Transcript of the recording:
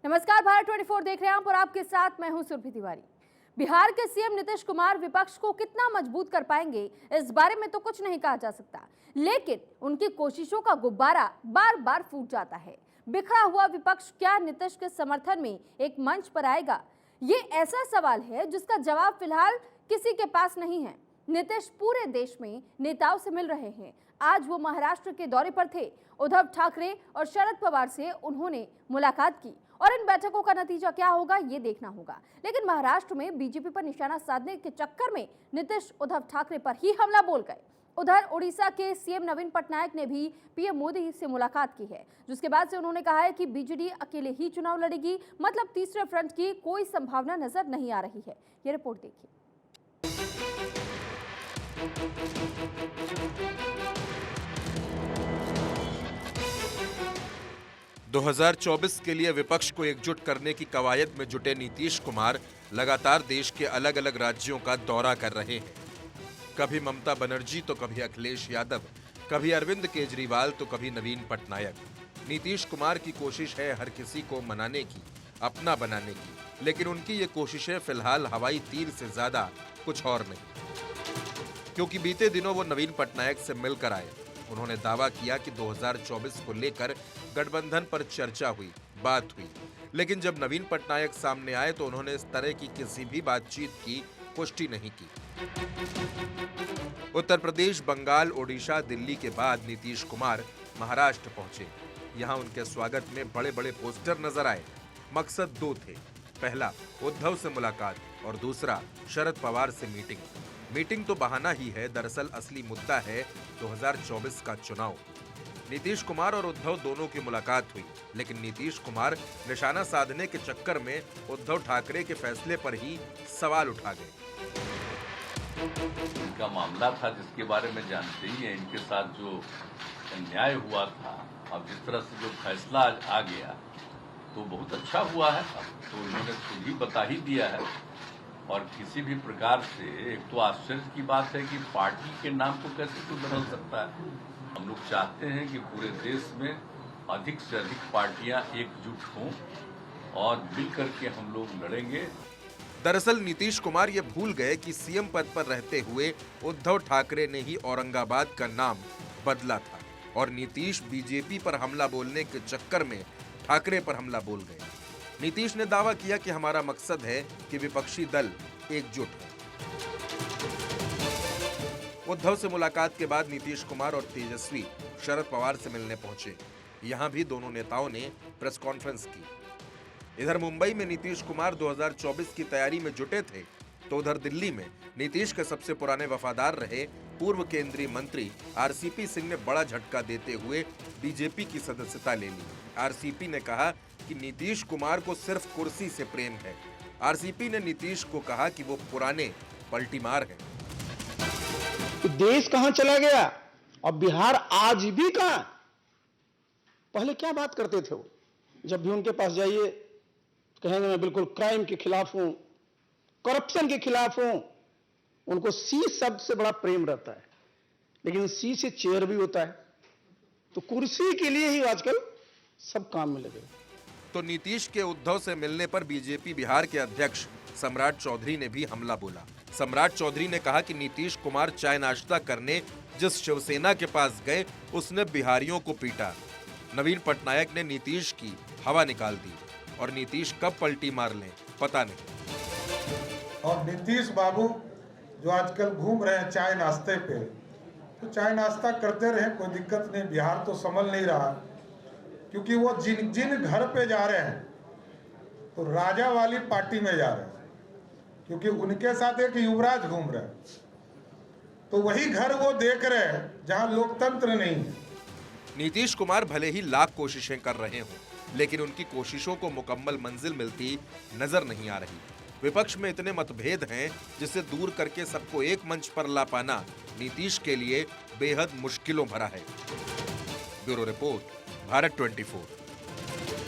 नमस्कार, भारत 24 देख रहे हैं आप और आपके साथ मैं हूं सुरभि तिवारी। बिहार के सीएम नीतीश कुमार विपक्ष को कितना मजबूत कर पाएंगे, इस बारे में तो कुछ नहीं कहा जा सकता, लेकिन उनकी कोशिशों का गुब्बारा बार बार फूट जाता है। बिखरा हुआ विपक्ष क्या नीतीश के समर्थन में एक मंच पर आएगा? ये ऐसा सवाल है जिसका जवाब फिलहाल किसी के पास नहीं है। नीतीश पूरे देश में नेताओं से मिल रहे हैं। आज वो महाराष्ट्र के दौरे पर थे। उद्धव ठाकरे और शरद पवार से उन्होंने मुलाकात की और इन बैठकों का नतीजा क्या होगा ये देखना होगा। लेकिन महाराष्ट्र में बीजेपी पर निशाना साधने के चक्कर में नीतीश उद्धव ठाकरे पर ही हमला बोल गए। उधर उड़ीसा के सीएम नवीन पटनायक ने भी पीएम मोदी से मुलाकात की है, जिसके बाद से उन्होंने कहा है कि बीजेडी अकेले ही चुनाव लड़ेगी, मतलब तीसरे फ्रंट की कोई संभावना नजर नहीं आ रही है। ये रिपोर्ट देखिए। 2024 के लिए विपक्ष को एकजुट करने की कवायद में जुटे नीतीश कुमार लगातार देश के अलग अलग राज्यों का दौरा कर रहे हैं। कभी ममता बनर्जी तो कभी अखिलेश यादव, कभी अरविंद केजरीवाल तो कभी नवीन पटनायक। नीतीश कुमार की कोशिश है हर किसी को मनाने की, अपना बनाने की, लेकिन उनकी ये कोशिशें फिलहाल हवाई तीर से ज्यादा कुछ और नहीं। क्योंकि बीते दिनों वो नवीन पटनायक से मिलकर आए। उन्होंने दावा किया कि 2024 को लेकर गठबंधन पर चर्चा हुई, बात हुई, लेकिन जब नवीन पटनायक सामने आए तो उन्होंने इस तरह की किसी भी बातचीत की पुष्टि नहीं की। उत्तर प्रदेश, बंगाल, ओडिशा, दिल्ली के बाद नीतीश कुमार महाराष्ट्र पहुंचे। यहां उनके स्वागत में बड़े बड़े पोस्टर नजर आए। मकसद दो थे, पहला उद्धव से मुलाकात और दूसरा शरद पवार से मीटिंग। मीटिंग तो बहाना ही है, दरअसल असली मुद्दा है 2024 का चुनाव। नीतीश कुमार और उद्धव दोनों की मुलाकात हुई, लेकिन नीतीश कुमार निशाना साधने के चक्कर में उद्धव ठाकरे के फैसले पर ही सवाल उठा गए। इनका मामला था जिसके बारे में जानते ही हैं, इनके साथ जो अन्याय हुआ था, अब जिस तरह से जो फैसला आज आ गया तो बहुत अच्छा हुआ है। अब तो इन्होंने खुद ही बता ही दिया है। और किसी भी प्रकार से एक तो आश्चर्य की बात है कि पार्टी के नाम को कैसे कोई बदल सकता है। हम लोग चाहते हैं कि पूरे देश में अधिक से अधिक पार्टियां एकजुट हों और मिलकर के हम लोग लड़ेंगे। दरअसल नीतीश कुमार ये भूल गए कि सीएम पद पर रहते हुए उद्धव ठाकरे ने ही औरंगाबाद का नाम बदला था और नीतीश बीजेपी पर हमला बोलने के चक्कर में ठाकरे पर हमला बोल गए। नीतीश ने दावा किया कि हमारा मकसद है कि विपक्षी दल एकजुट हो। उद्धव से मुलाकात के बाद नीतीश कुमार और तेजस्वी शरद पवार से मिलने पहुंचे। यहां भी दोनों नेताओं ने प्रेस कॉन्फ्रेंस की। इधर मुंबई में नीतीश कुमार 2024 की तैयारी में जुटे थे, तो उधर दिल्ली में नीतीश के सबसे पुराने वफादार रहे पूर्व केंद्रीय मंत्री आरसीपी सिंह ने बड़ा झटका देते हुए बीजेपी की सदस्यता ले ली। आरसीपी ने कहा कि नीतीश कुमार को सिर्फ कुर्सी से प्रेम है। आरसीपी ने नीतीश को कहा कि वो पुराने पलटीमार हैं। तो देश कहां चला गया और बिहार आज भी कहां? पहले क्या बात करते थे वो? जब भी उनके पास जाइए कहेंगे मैं बिल्कुल क्राइम के खिलाफ हूं, करप्शन के खिलाफ हूं। उनको सी शब्द से बड़ा प्रेम रहता है, लेकिन सी से चेयर भी होता है। तो कुर्सी के लिए ही आजकल सब काम में लगे। तो नीतीश के उद्धव से मिलने पर बीजेपी बिहार के अध्यक्ष सम्राट चौधरी ने भी हमला बोला। सम्राट चौधरी ने कहा कि नीतीश कुमार चाय नाश्ता करने जिस शिवसेना के पास गए उसने बिहारियों को पीटा। नवीन पटनायक ने नीतीश की हवा निकाल दी और नीतीश कब पलटी मार लें पता नहीं। और नीतीश बाबू जो आजकल घूम रहे हैं चाय नाश्ते पे, तो चाय नाश्ता करते रहे, कोई दिक्कत नहीं। बिहार तो संभल नहीं रहा, क्योंकि वो जिन घर पे जा रहे हैं तो राजा वाली पार्टी में जा रहे हैं, क्योंकि उनके साथ एक युवराज घूम रहे हैं। तो वही घर वो देख रहे हैं जहां लोकतंत्र नहीं है। नीतीश कुमार भले ही लाख कोशिशें कर रहे हों, लेकिन उनकी कोशिशों को मुकम्मल मंजिल मिलती नजर नहीं आ रही। विपक्ष में इतने मतभेद हैं जिसे दूर करके सबको एक मंच पर ला पाना नीतीश के लिए बेहद मुश्किलों भरा है। Bureau report, Bharat 24।